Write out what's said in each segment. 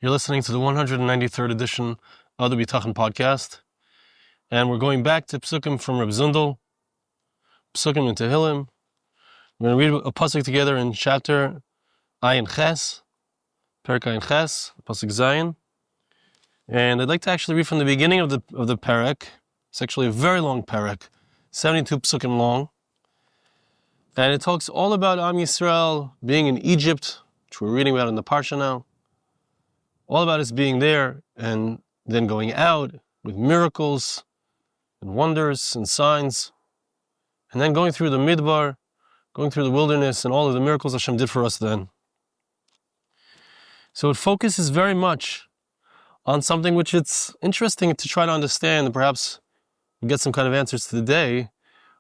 You're listening to the 193rd edition of the Bitachon podcast, and we're going back to pasukim from Reb Zundel, pasukim in Tehillim. We're going to read a passuk together in chapter Ayin Ches, Perek Ayin Ches, pasuk Zayin, and I'd like to actually read from the beginning of the Perek. It's actually a very long Perek, 72 pasukim long, and it talks all about Am Yisrael being in Egypt, which we're reading about in the Parsha now. All about us being there and then going out with miracles and wonders and signs, and then going through the Midbar, going through the wilderness and all of the miracles Hashem did for us then. So it focuses very much on something which it's interesting to try to understand, and perhaps we get some kind of answers today,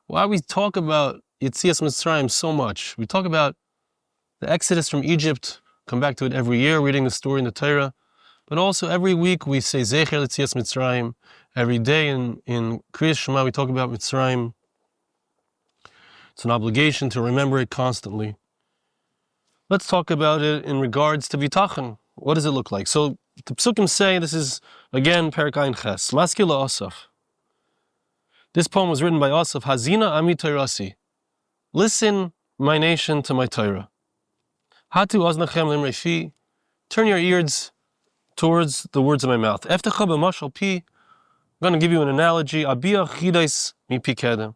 why we talk about Yetzias Mitzrayim so much. We talk about the Exodus from Egypt, come back to it every year, reading the story in the Torah. But also every week we say Zecher Yetzias Mitzrayim. Every day in Kriyas Shema we talk about Mitzrayim. It's an obligation to remember it constantly. Let's talk about it in regards to Bitachon. What does it look like? So the pasukim say, this is again Perek Ayin Ches. Maskil Asaf. This poem was written by Asaf. Hazina Ami Torasi. Listen, my nation, to my Torah. Hatu Aznachem Limrefi. Turn your ears towards the words of my mouth. Eftecha b'mashal pi. I'm going to give you an analogy. Abia chidais mi pi kedem.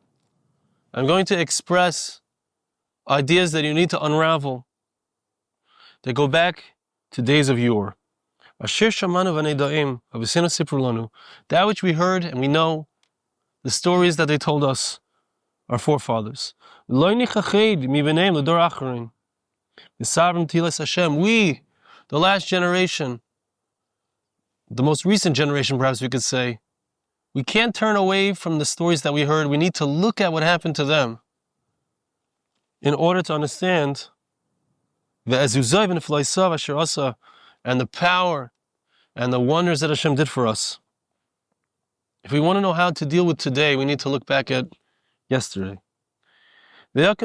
I'm going to express ideas that you need to unravel, that go back to days of yore. Asher shamanu v'neidaim avesinu sipru lanu. That which we heard and we know, the stories that they told us, our forefathers. Lo nichached mi b'neim l'dor acharin. The sovereignty of Hashem. We, the last generation, the most recent generation, perhaps we could say, we can't turn away from the stories that we heard. We need to look at what happened to them in order to understand the ezuzay v'neflaisav asher asa, and the power and the wonders that Hashem did for us. If we want to know how to deal with today, we need to look back at yesterday. God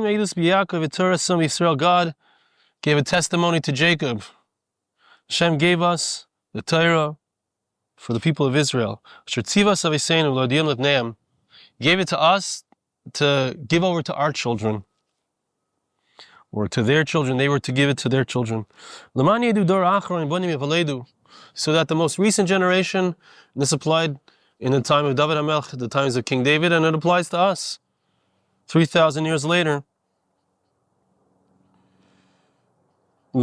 gave a testimony to Jacob. Hashem gave us the Torah for the people of Israel. He gave it to us to give over to our children, or to their children. They were to give it to their children. So that the most recent generation, and this applied in the time of David HaMelech, the times of King David, and it applies to us 3,000 years later. So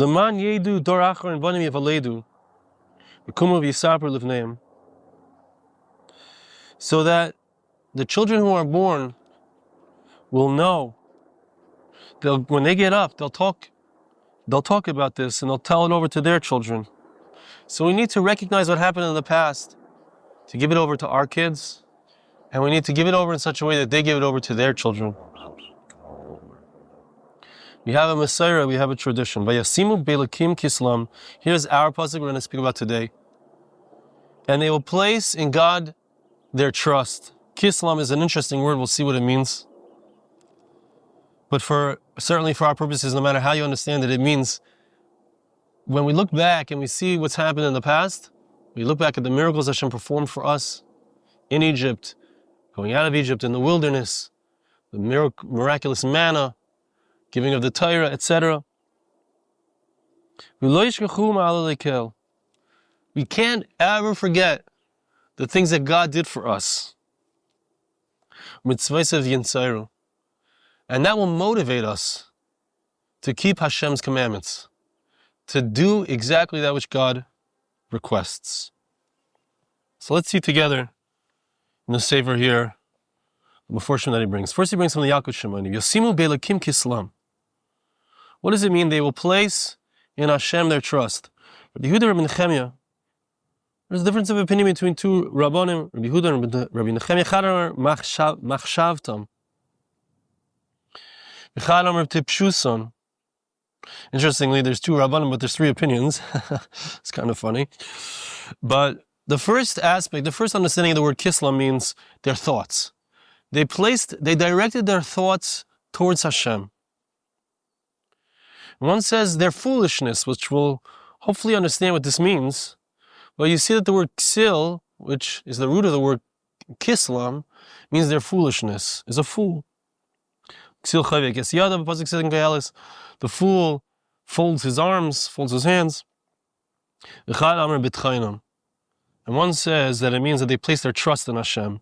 that the children who are born will know. When they get up, they'll talk about this and they'll tell it over to their children. So we need to recognize what happened in the past, to give it over to our kids, and we need to give it over in such a way that they give it over to their children. We have a Messiah, we have a tradition. Vayasimu belakim kislam. Here's our passuk we're going to speak about today. And they will place in God their trust. Kislam is an interesting word. We'll see what it means. But certainly for our purposes, no matter how you understand it, it means when we look back and we see what's happened in the past, we look back at the miracles Hashem performed for us in Egypt, going out of Egypt in the wilderness, the miraculous manna, giving of the Torah, etc. We can't ever forget the things that God did for us. Mitzvos, and that will motivate us to keep Hashem's commandments, to do exactly that which God requests. So let's see together in the Sefer here the portion that he brings. First he brings from the Yaakov Shemani. Yasimu belakim kislam. What does it mean? They will place in Hashem their trust. Rabbi Yehuda and Rabbi Nechemia. There's a difference of opinion between two Rabbanim, Rabbi Yehuda and Rabbi Nechemia. Chadar machshavtam. Interestingly, there's two Rabbanim, but there's three opinions. It's kind of funny. But the first aspect, the first understanding of the word kislam means their thoughts. They directed their thoughts towards Hashem. One says their foolishness, which will hopefully understand what this means. Well, you see that the word ksil, which is the root of the word kislam, means their foolishness, is a fool. Ksil chavek es yadav, passuk says in Koheles, the fool folds his arms, folds his hands. And one says that it means that they place their trust in Hashem.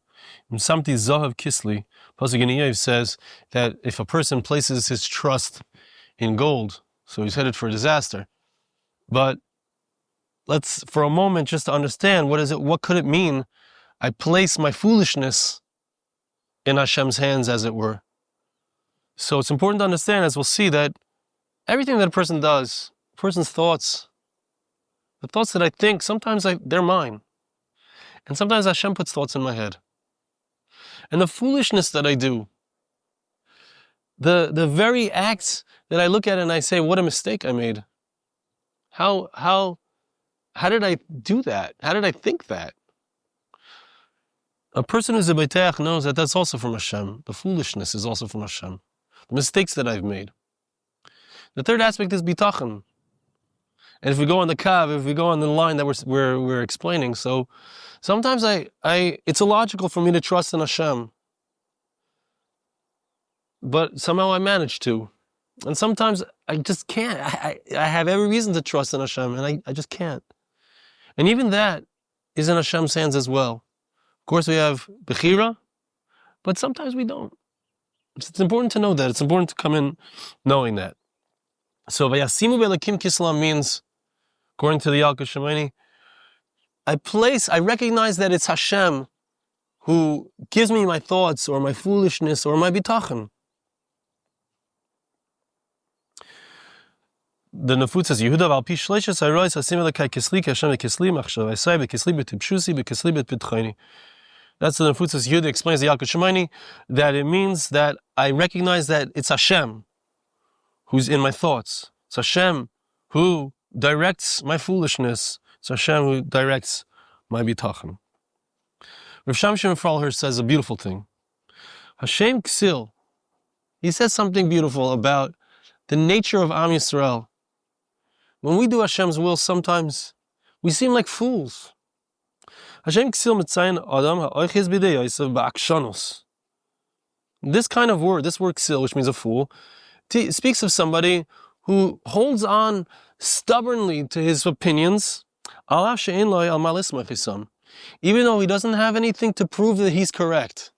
Samti zahav kisli, passuk in Eiv says that if a person places his trust in gold, so he's headed for a disaster. But let's, for a moment, just to understand, what could it mean? I place my foolishness in Hashem's hands, as it were. So it's important to understand, as we'll see, that everything that a person does, a person's thoughts, the thoughts that I think, sometimes they're mine. And sometimes Hashem puts thoughts in my head. And the foolishness that I do, the very acts that I look at and I say, what a mistake I made. How did I do that? How did I think that? A person who's a Bitachon knows that that's also from Hashem. The foolishness is also from Hashem. The mistakes that I've made. The third aspect is Bitachon. And if we go on the kav, if we go on the line that we're explaining, so sometimes it's illogical for me to trust in Hashem. But somehow I manage to. And sometimes I just can't. I have every reason to trust in Hashem, and I just can't. And even that is in Hashem's hands as well. Of course, we have Bechira, but sometimes we don't. It's important to know that. It's important to come in knowing that. So, Vayasimu Belakim Kislam means, according to the Yalkut Shemini, I recognize that it's Hashem who gives me my thoughts, or my foolishness, or my bitachon. The Nefut says, Yehuda al pi shleishes harois hasim elakai kisli Hashem bekisli machshav asay bekisli betipshusi bekisli betbitchoni. That's the Nefut says. Yehuda explains the Yalkut Shemini that it means that I recognize that it's Hashem who's in my thoughts. It's Hashem who directs my foolishness. It's Hashem who directs my bitachon. Rav Shamshon Fralher says a beautiful thing. Hashem Ksil, he says something beautiful about the nature of Am Yisrael. When we do Hashem's will, sometimes we seem like fools. Hashem Ksil mitzayin adam ha'oichiz b'dei Yosef ba'akshanos. This kind of word, this word Ksil, which means a fool, speaks of somebody who holds on stubbornly to his opinions, even though he doesn't have anything to prove that he's correct.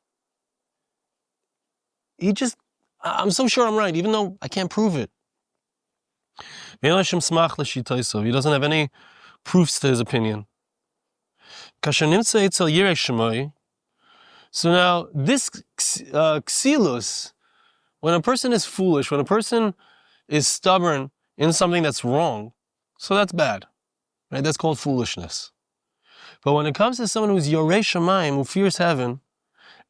I'm so sure I'm right, even though I can't prove it. He doesn't have any proofs to his opinion. So now, this ksilus, when a person is foolish, when a person is stubborn in something that's wrong, so that's bad. Right? That's called foolishness. But when it comes to someone who's yorei shamayim, who fears heaven,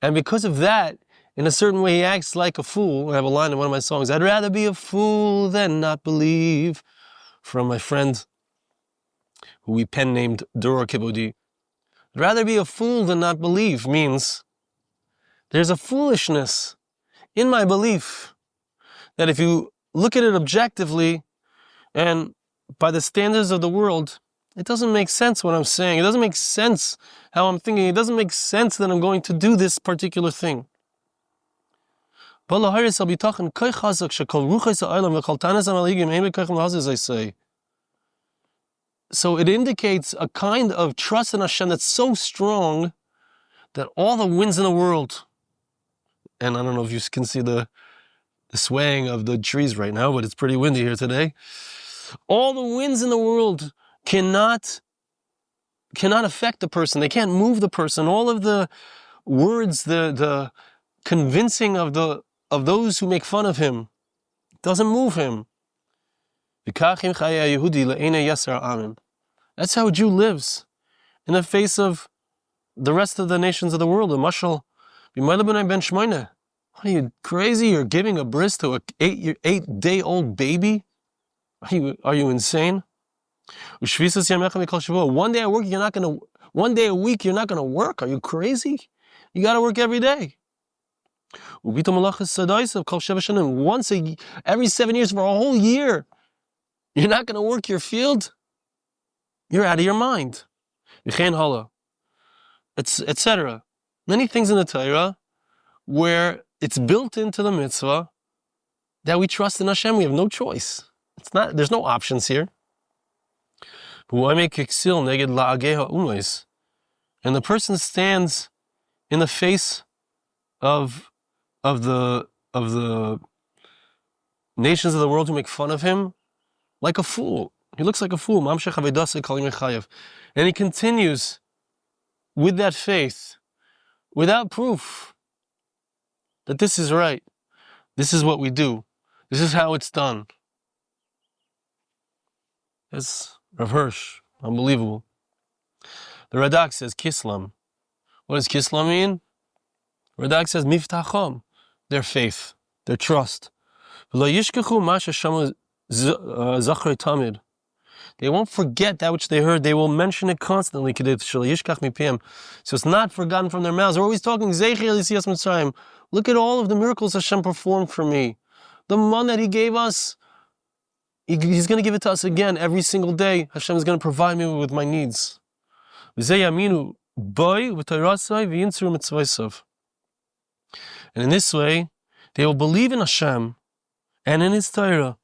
and because of that, in a certain way he acts like a fool. I have a line in one of my songs, I'd rather be a fool than not believe, from my friend who we pen named Dura Kibudi. I'd rather be a fool than not believe means there's a foolishness in my belief that if you look at it objectively and by the standards of the world, it doesn't make sense what I'm saying. It doesn't make sense how I'm thinking. It doesn't make sense that I'm going to do this particular thing. So it indicates a kind of trust in Hashem that's so strong that all the winds in the world, and I don't know if you can see the swaying of the trees right now, but it's pretty windy here today. All the winds in the world cannot affect the person. They can't move the person. All of the words, the convincing of those who make fun of him, doesn't move him. That's how a Jew lives in the face of the rest of the nations of the world. What are you, crazy? You're giving a bris to an 8-day-old baby? Are you insane? 1 day a week, you're not gonna work. Are you crazy? You gotta work every day. Once every 7 years for a whole year, you're not gonna work your field? you're out of your mind. Etc. Many things in the Torah where it's built into the mitzvah that we trust in Hashem. We have no choice. There's no options here. And the person stands in the face of the nations of the world who make fun of him like a fool. He looks like a fool. And he continues with that faith, without proof that this is right. This is what we do. This is how it's done. It's Rav Hirsch. Unbelievable. The Radak says Kislam. What does Kislam mean? Radak says Miftachon. Their faith, their trust. They won't forget that which they heard. They will mention it constantly. So it's not forgotten from their mouths. They're always talking, look at all of the miracles Hashem performed for me. The man that He gave us, He's going to give it to us again every single day. Hashem is going to provide me with my needs. And in this way, they will believe in Hashem and in His Torah,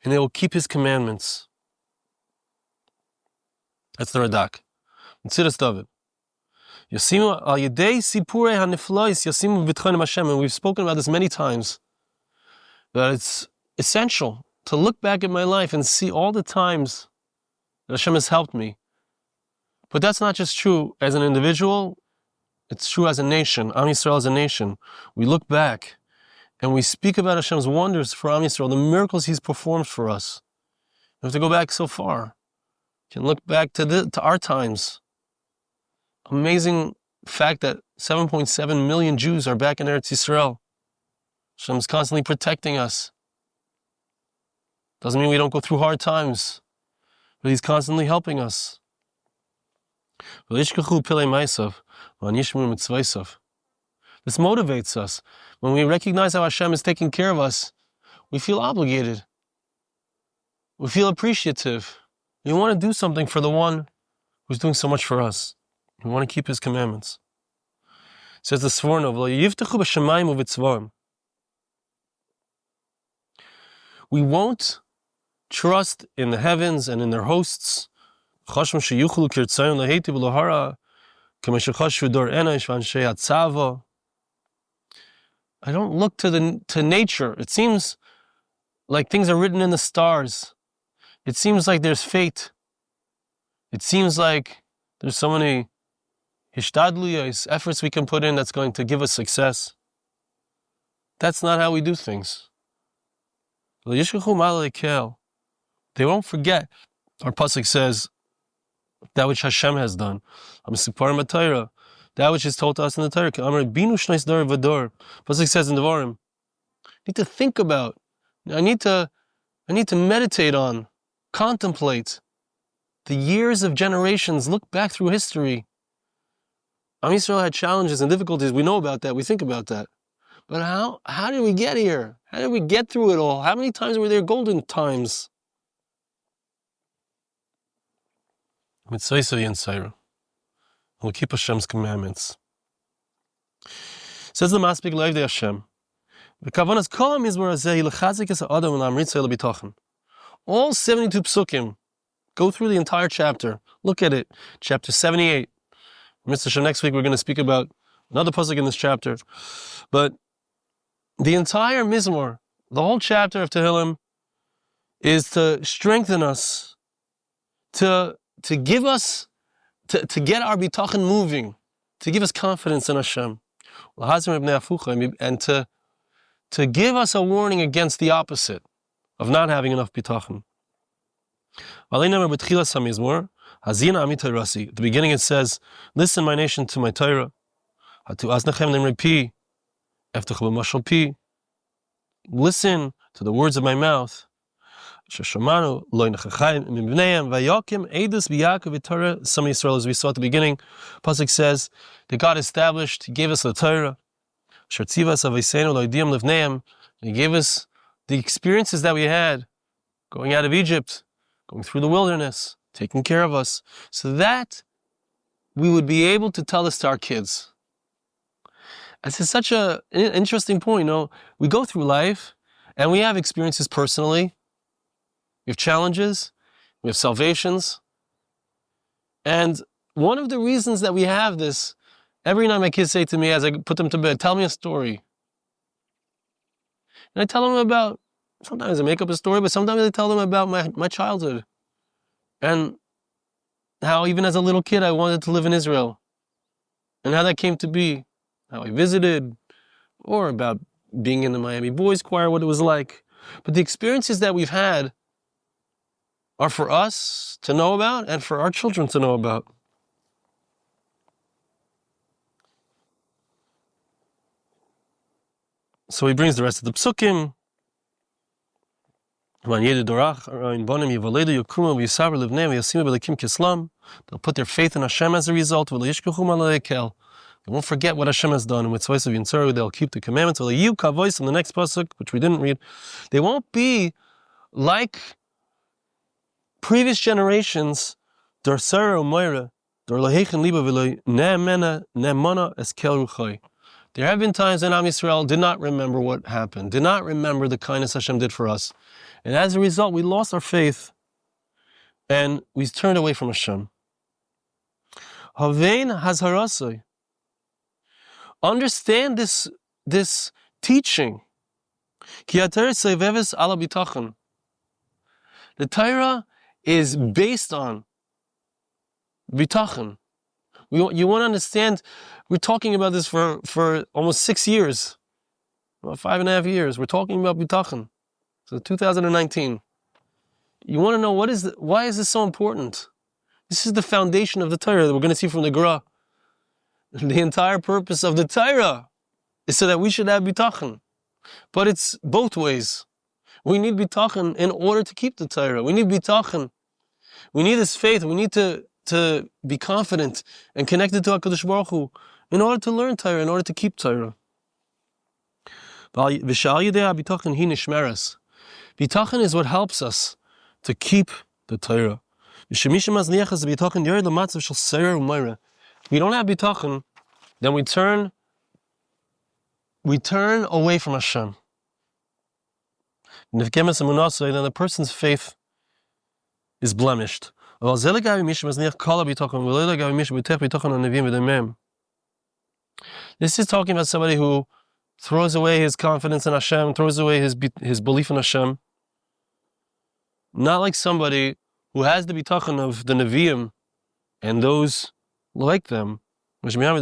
and they will keep His commandments. That's the Radak. Mitzvos David. And we've spoken about this many times, that it's essential to look back at my life and see all the times that Hashem has helped me. But that's not just true as an individual, it's true as a nation. Am Yisrael as a nation. We look back and we speak about Hashem's wonders for Am Yisrael, the miracles He's performed for us. We have to go back so far. You can look back to our times. Amazing fact that 7.7 million Jews are back in Eretz Yisrael. Hashem's constantly protecting us. Doesn't mean we don't go through hard times, but He's constantly helping us. This motivates us. When we recognize how Hashem is taking care of us, we feel obligated. We feel appreciative. We want to do something for the one who's doing so much for us. We want to keep His commandments. It says the Sforno, we won't trust in the heavens and in their hosts. I don't look to nature. It seems like things are written in the stars. It seems like there's fate. It seems like there's so many hishtadliyos, efforts we can put in that's going to give us success. That's not how we do things. They won't forget. Our passuk says, that which Hashem has done. That which is told to us in the Torah. Pasuk says in Devarim, I need to think about, I need to meditate on, contemplate the years of generations, look back through history. Am Yisrael had challenges and difficulties, we know about that, we think about that. But how did we get here? How did we get through it all? How many times were there golden times? Mitzvos we'll keep Hashem's commandments. Says the Maspik Leiv de Hashem. All 72 psukim. Go through the entire chapter. Look at it. Chapter 78. Mr. Hashem, next week we're going to speak about another pasuk in this chapter. But the entire Mizmor, the whole chapter of Tehillim, is to strengthen us, to give us, to get our bitachon moving, to give us confidence in Hashem, and to give us a warning against the opposite of not having enough bitachon. At the beginning it says, listen, my nation, to my Torah. Listen to the words of my mouth. Some Yisrael, as we saw at the beginning, pasuk says that God established, He gave us the Torah. He gave us the experiences that we had, going out of Egypt, going through the wilderness, taking care of us, so that we would be able to tell this to our kids. This is such an interesting point. We go through life and we have experiences personally. We have challenges, we have salvations. And one of the reasons that we have this, every night my kids say to me as I put them to bed, tell me a story. And I tell them about, sometimes I make up a story, but sometimes I tell them about my childhood. And how even as a little kid I wanted to live in Israel. And how that came to be. How I visited. Or about being in the Miami Boys Choir, what it was like. But the experiences that we've had are for us to know about and for our children to know about. So he brings the rest of the psukim. They'll put their faith in Hashem as a result. They won't forget what Hashem has done. They'll keep the commandments. In the next passuk, which we didn't read, they won't be like previous generations. There have been times when Am Yisrael did not remember what happened, did not remember the kindness Hashem did for us. And as a result, we lost our faith and we turned away from Hashem. Understand this teaching. The Torah is based on Bitachon. You want to understand, we're talking about this for almost 6 years, about 5.5 years. We're talking about Bitachon. So 2019. You want to know why is this so important? This is the foundation of the Torah that we're going to see from the Gra. The entire purpose of the Torah is so that we should have Bitachon. But it's both ways. We need Bitachon in order to keep the Torah. We need Bitachon. We need this faith. We need to be confident and connected to HaKadosh Baruch Hu in order to learn Torah, in order to keep Torah. Bitachon is what helps us to keep the Torah. If we don't have Bitachon, then we turn away from Hashem. And if then the person's faith is blemished. This is talking about somebody who throws away his confidence in Hashem, throws away his belief in Hashem. Not like somebody who has the bitachon of the Nevi'im and those like them. It's not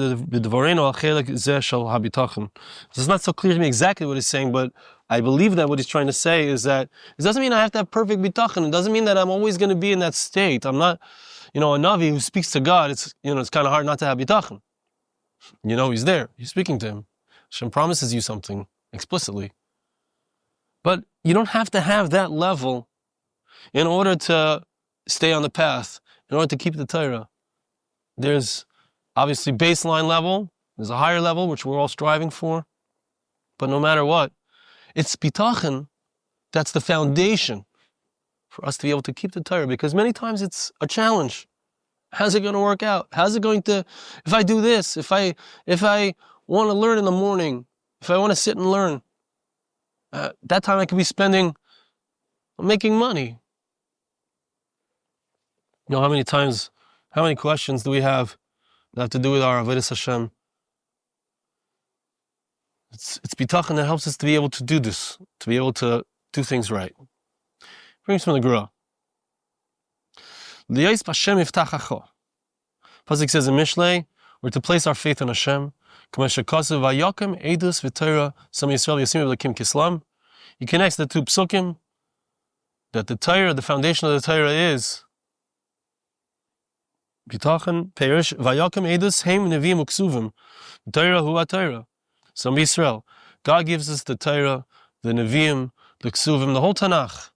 so clear to me exactly what he's saying, but I believe that what he's trying to say is that it doesn't mean I have to have perfect bitachon. It doesn't mean that I'm always going to be in that state. I'm not, a Navi who speaks to God. It's kind of hard not to have bitachon. He's there. You're speaking to him. Hashem promises you something explicitly. But you don't have to have that level in order to stay on the path, in order to keep the Torah. There's obviously baseline level, there's a higher level, which we're all striving for. But no matter what, it's bitachon that's the foundation for us to be able to keep the Torah, because many times it's a challenge. How's it going to work out? How's it going to, if I do this, if I want to learn in the morning, if I want to sit and learn, that time I could be spending making money. How many questions do we have that have to do with our avodas Hashem? It's bitachon that helps us to be able to do this, to be able to do things right. Brings from the Gra. Pasuk says in Mishlei, we're to place our faith in Hashem. He connects the two psukim, that the Torah, the foundation of the Torah is Bitachon, Perish, Vayakim Edus, Heim, Nevi'im, Uksuvim. Torah hu Torah. Some Yisrael. God gives us the Torah, the Nevi'im, the Ksuvim, the whole Tanakh.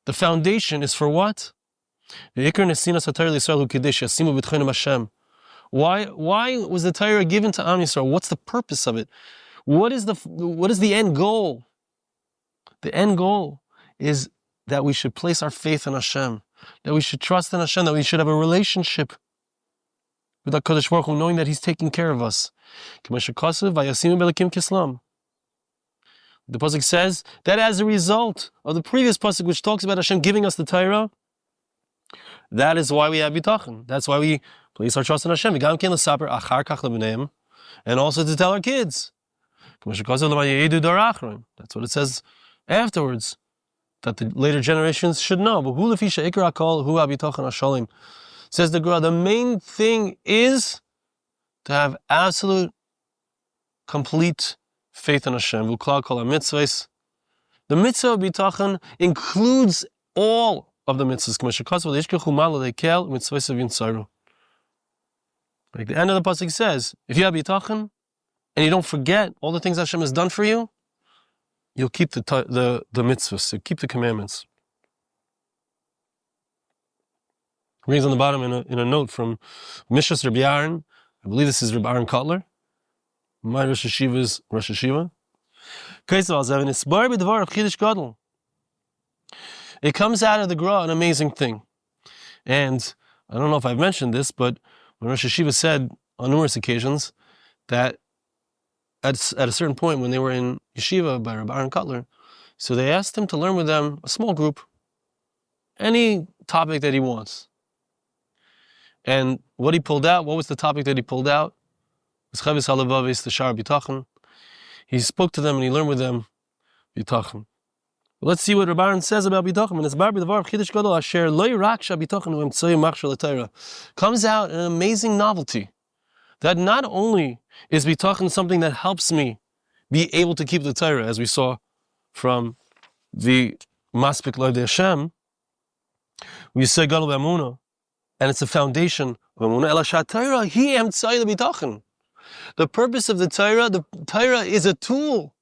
The foundation is for what? Why was the Torah given to Am Yisrael? What's the purpose of it? What is the end goal? The end goal is that we should place our faith in Hashem. that we should trust in Hashem, that we should have a relationship with HaKadosh Baruch Hu, knowing that He's taking care of us. The passuk says that as a result of the previous passuk, which talks about Hashem giving us the Torah, that is why we have Bitachon. That's why we place our trust in Hashem. And also to tell our kids. That's what it says afterwards, that the later generations should know. Says the Gra, the main thing is to have absolute, complete faith in Hashem. Mitzvos. The mitzvah of Bitachon includes all of the mitzvahs. Like the end of the passuk says, if you have Bitachon and you don't forget all the things Hashem has done for you, you'll keep the mitzvahs, you'll keep the commandments. Brings on the bottom in a note from Mishras Rabbi Aaron. I believe this is Rabbi Aaron Kotler. My Rosh Hashiva's Rosh Hashiva. It comes out of the Gra, an amazing thing. And I don't know if I've mentioned this, but when Rosh Hashiva said on numerous occasions that at a certain point when they were in yeshiva by Rabbi Aaron Kotler, so they asked him to learn with them, a small group, any topic that he wants. And what he pulled out, what was the topic that he pulled out? It was Chavis Halavavis, the Shar Bitachon. He spoke to them and he learned with them Bitachon. Let's see what Rabbi Aaron says about Bitachon. And it's Bar B'Davar Chidush Gadol Asher Lo Yiraksha Bitachon U'Emtzoyim Machshel HaTorah. Comes out an amazing novelty that not only is Bitachon something that helps me be able to keep the Torah, as we saw from the Maspik Lo Hashem, we say Gadol B'Amunah, and it's the foundation of Amunah. Ela Shat-Torah Hi Emtzoy Bitachon. The purpose of the Torah is a tool,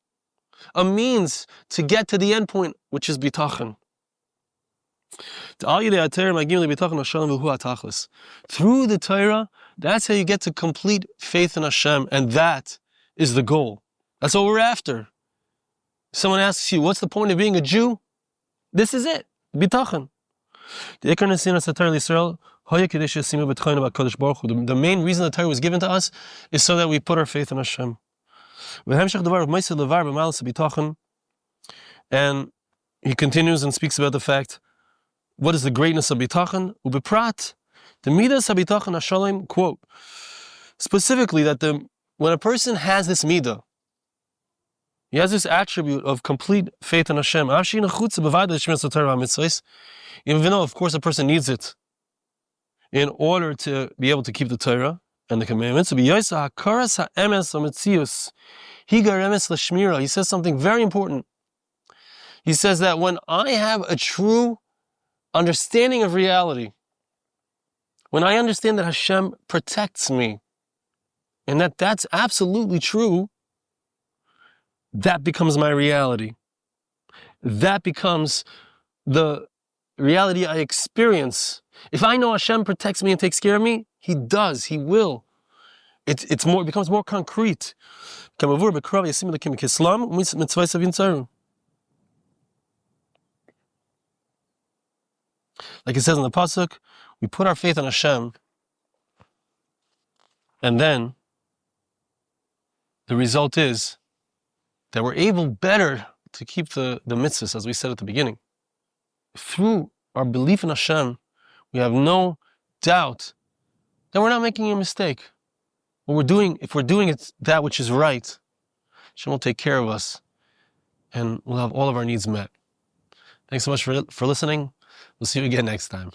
a means to get to the end point, which is Bitachon. Through the Torah, that's how you get to complete faith in Hashem, and that is the goal. That's what we're after. Someone asks you, what's the point of being a Jew? This is it, Bitachon. The main reason the Torah was given to us is so that we put our faith in Hashem. And he continues and speaks about the fact, what is the greatness of Bitachon? Ubeprat, the midas habitachon hashalom, quote, specifically that when a person has this midah, he has this attribute of complete faith in Hashem, even though, of course, a person needs it in order to be able to keep the Torah and the commandments. He says something very important. He says that when I have a true understanding of reality, when I understand that Hashem protects me, and that that's absolutely true, that becomes my reality. That becomes the reality I experience. If I know Hashem protects me and takes care of me, He does, He will. It becomes more concrete. Like it says in the passuk, we put our faith in Hashem, and then the result is that we're able better to keep the mitzvahs, as we said at the beginning. Through our belief in Hashem, we have no doubt that we're not making a mistake. What we're doing, if we're doing it that which is right, Hashem will take care of us, and we'll have all of our needs met. Thanks so much for listening. We'll see you again next time.